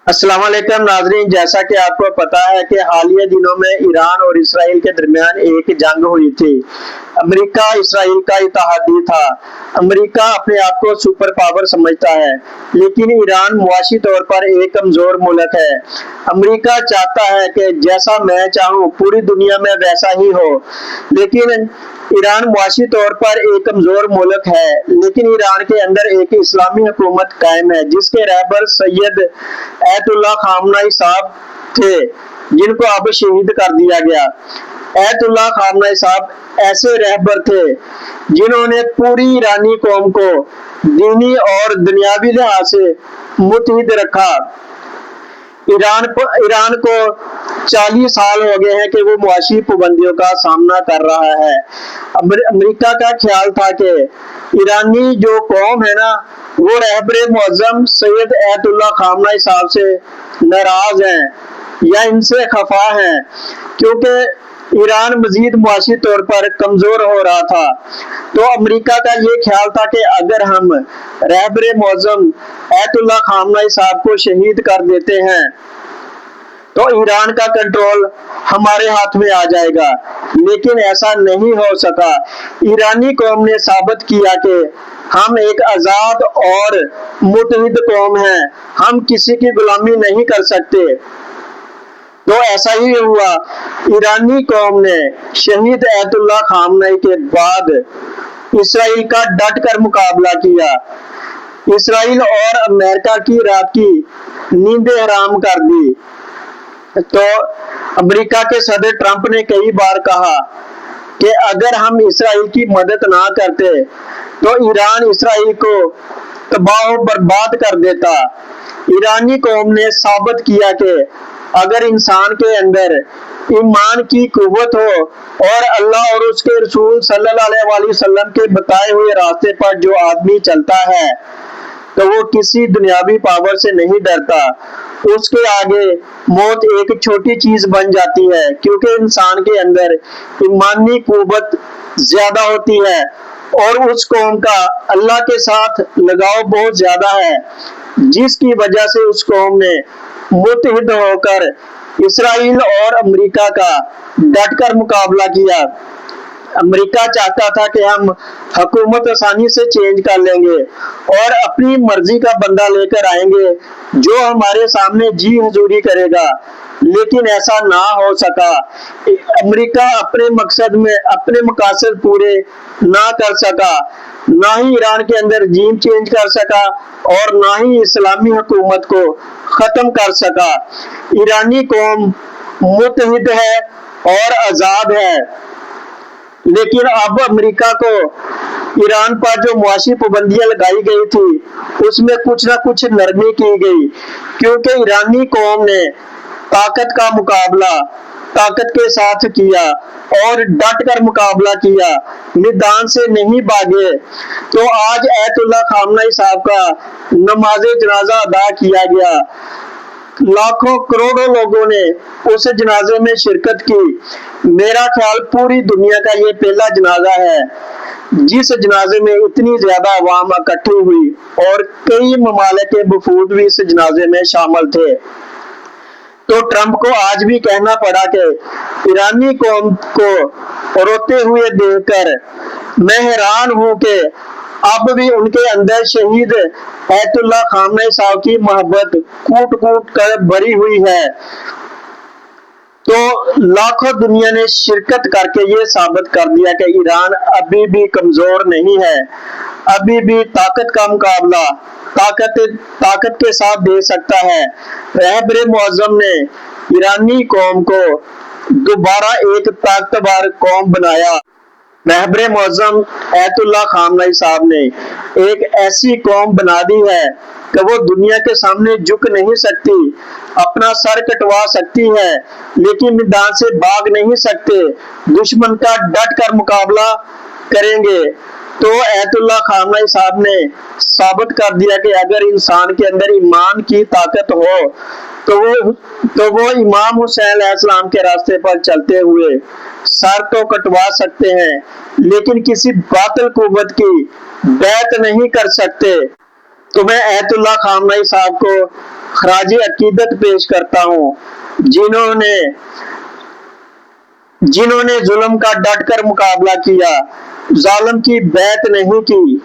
अस्सलाम वालेकुम नाजरीन, जैसा कि आपको पता है कि हालिया दिनों में ईरान और इसराइल के दरमियान एक जंग हुई थी। अमेरिका इसराइल का इत्तेहादी था। अमेरिका अपने आप को सुपर पावर समझता है, लेकिन ईरान मुआशी तौर पर एक कमजोर मुल्क है। अमेरिका चाहता है कि जैसा मैं चाहूँ पूरी दुनिया में वैसा ही हो, लेकिन ईरान मुआशी तौर पर एक कमजोर मुल्क है। लेकिन ईरान के अंदर एक इस्लामी हुकूमत कायम है, जिसके रहबर सैयद आयतुल्लाह खामनाई साहब थे, जिनको अब शहीद कर दिया गया। आयतुल्लाह खामनाई साहब ऐसे रहबर थे जिन्होंने पूरी ईरानी कौम को दीनी और दुनियावी लिहाज से मुत्तहिद रखा। ईरान को 40 साल हो गए हैं कि वो मुआशी पाबंदियों का सामना कर रहा है। अमेरिका का ख्याल था कि ईरानी जो कौम है ना, वो रहबर मुअज्जम सैयद आयतुल्लाह खामनाई साहब से नाराज हैं या इनसे खफा हैं, क्योंकि ईरान मजीद मुआशी तौर पर कमजोर हो रहा था। तो अमेरिका का ये ख्याल था कि अगर हम रहबर मुअज्जम आयतुल्लाह खामनाई साहब को शहीद कर देते हैं तो ईरान का कंट्रोल हमारे हाथ में आ जाएगा, लेकिन ऐसा नहीं हो सका। ईरानी कौम ने साबित किया कि हम एक आजाद और मुत्तहिद कौम हैं, हम किसी की गुलामी नहीं कर सकते। तो ऐसा ही हुआ। ईरानी कौम ने शहीद आयतुल्लाह खामनेई के बाद इसराइल का डट कर मुकाबला किया। इसराइल और अमेरिका की रात की नींदें हराम कर दी। तो अमेरिका के सदर ट्रंप ने कई बार कहा कि अगर हम इसराइल की मदद ना करते तो ईरान इसराइल को तबाह बर्बाद कर देता। ईरानी कौम ने साबित किया कि अगर इंसान के अंदर ईमान की कुव्वत हो और अल्लाह और उसके रसूल सल्लल्लाहु अलैहि वसल्लम के बताए हुए रास्ते पर जो आदमी चलता है तो वो किसी दुनियावी पावर से नहीं डरता। उसके आगे मौत एक छोटी चीज बन जाती है, क्योंकि इंसान के अंदर ईमानी कुव्वत ज्यादा होती है और उस कौम का अल्लाह के साथ लगाव बहुत ज्यादा है, जिसकी वजह से उस कौम ने मुत्तहिद होकर इसराइल और अमेरिका का डटकर मुकाबला किया। अमेरिका चाहता था कि हम हुकूमत आसानी से चेंज कर लेंगे और अपनी मर्जी का बंदा लेकर आएंगे जो हमारे सामने जी हजूरी करेगा, लेकिन ऐसा ना हो सका। अमेरिका अपने मकसद में अपने मकासद पूरे ना कर सका, ना ही ईरान के अंदर जीन चेंज कर सका और ना ही इस्लामी हुकूमत को खत्म कर सका। ईरानी कौम मुत्तहिद है और आजाद है, लेकिन अब अमेरिका को ईरान पर जो मुआशी पाबंदियां लगाई गई थी उसमें कुछ ना कुछ नरमी की गई, क्योंकि ईरानी कौम ने ताकत का मुकाबला ताकत के साथ किया और डट कर मुकाबला किया, मैदान से नहीं भागे। तो आज आयतुल्लाह खामनेई साहब का नमाज़े जनाजा अदा किया गया। लाखों करोड़ों लोगों ने उस जनाजे में शिरकत की। मेरा ख्याल पूरी दुनिया का ये पहला जनाजा है जिस जनाजे में इतनी ज्यादा अवाम इकट्ठी हुई और कई ममालिक के वफूद भी इस जनाजे में शामिल थे। तो ट्रंप को आज भी कहना पड़ा कि ईरानी कौम को रोते हुए देखकर मैं हैरान हूं कि अब भी उनके अंदर शहीद आयतुल्लाह खामनेई साहब की मोहब्बत कूट कूट कर भरी हुई है। तो लाखों दुनिया ने शिरकत करके ये साबित कर दिया कि ईरान अभी भी कमजोर नहीं है, अभी भी ताकत का मुकाबला ताकत के साथ दे सकता है। रहबर मुअज्जम ने ईरानी कौम को दोबारा एक ताकतवर कौम बनाया। रहबर मुअज्जम आयतुल्लाह खामनेई साहब ने एक ऐसी कौम बना दी है कि वो दुनिया के सामने झुक नहीं सकती, अपना सर कटवा सकती है, लेकिन मैदान से भाग नहीं सकते, दुश्मन का डट कर मुकाबला करेंगे। तो आयतुल्लाह खामनेई साहब ने साबित कर दिया कि अगर इंसान के अंदर ईमान की ताकत हो तो वो इमाम हुसैन अलैहिस्सलाम के रास्ते पर चलते हुए सर तो कटवा सकते हैं, लेकिन किसी बातिल कुव्वत की बैत नहीं कर सकते। तो मैं आयतुल्लाह खामनेई साहब को खराज अकीदत पेश करता हूँ, जिन्होंने जुल्म का डट कर मुकाबला किया, जालिम की बैत नहीं की।